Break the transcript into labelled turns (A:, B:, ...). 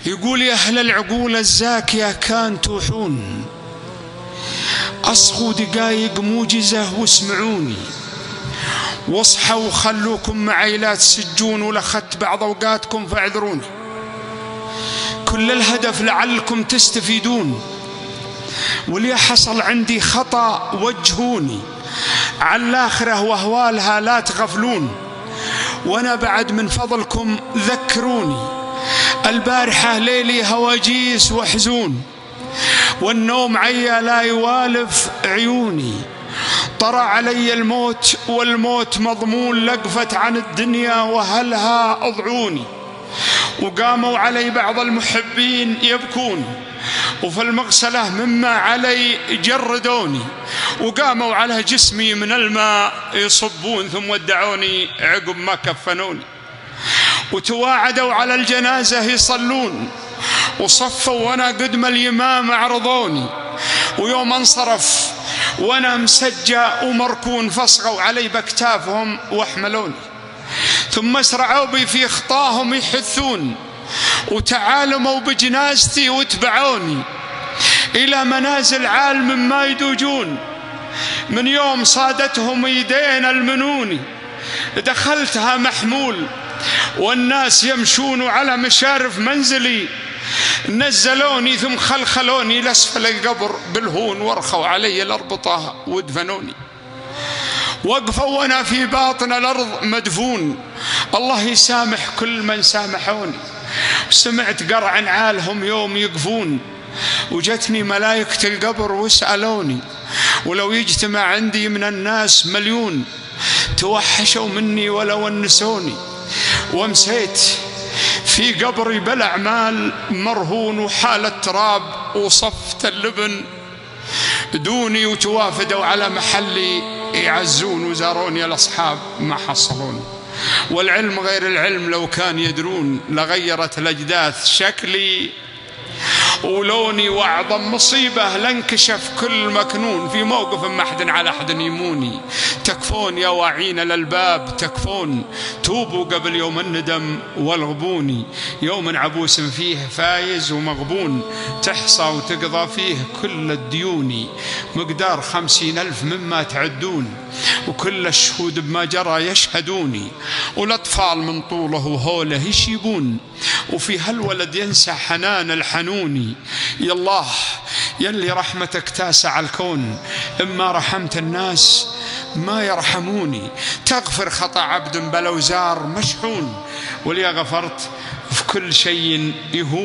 A: يقول يا أهل العقول الزاكية كان توحون، أصغوا دقايق موجزة واسمعوني، واصحوا وخلوكم معي لا تسجون، ولخت بعض أوقاتكم فاعذروني. كل الهدف لعلكم تستفيدون، واللي حصل عندي خطأ وجهوني، على الآخرة وأهوالها لا تغفلون، وأنا بعد من فضلكم ذكروني. البارحة ليلي هواجيس وحزون، والنوم عيا لا يوالف عيوني، طرى علي الموت والموت مضمون، لقفت عن الدنيا وهلها أضعوني. وقاموا علي بعض المحبين يبكون، وفي المغسلة مما علي جردوني، وقاموا على جسمي من الماء يصبون، ثم ودعوني عقب ما كفنوني. وتواعدوا على الجنازة يصلون، وصفوا وانا قدم اليمام عرضوني، ويوم انصرف وانا مسجى ومركون، فصغوا علي باكتافهم واحملوني. ثم اسرعوا بي في خطاهم يحثون، وتعالموا بجنازتي واتبعوني الى منازل عالم ما يدوجون. من يوم صادتهم يدين المنوني، دخلتها محمول والناس يمشون على مشارف منزلي، نزلوني ثم خلخلوني لأسفل القبر بالهون، ورخوا علي الأربطة ودفنوني. وقفوا وانا في باطن الأرض مدفون، الله يسامح كل من سامحوني. سمعت قرع نعالهم يوم يقفون، وجتني ملائكة القبر وسألوني، ولو يجتمع عندي من الناس مليون توحشوا مني ولو ونسوني. ومسيت في قبري بالأعمال مرهون، وحال التراب وصفت اللبن دوني، وتوافدوا على محلي يعزون، وزاروني الأصحاب ما حصلون. والعلم غير العلم لو كان يدرون، لغيرت الأجداث شكلي ولوني، وأعظم مصيبة لانكشف كل مكنون، في موقف ما أحد على أحد يموني. تكفون يا واعين للباب تكفون، توبوا قبل يوم الندم والغبوني. يوم عبوس فيه فايز ومغبون، تحصى وتقضى فيه كل الديون. مقدار 50,000 مما تعدون، وكل الشهود بما جرى يشهدوني. والأطفال من طوله وهوله يشيبون، وفي هالولد ينسى حنان الحنوني. يا الله يلي رحمتك تاسع الكون، إما رحمت الناس ما يرحموني. تغفر خطأ عبد بلوزار مشحون، ولي غفرت في كل شيء يهون.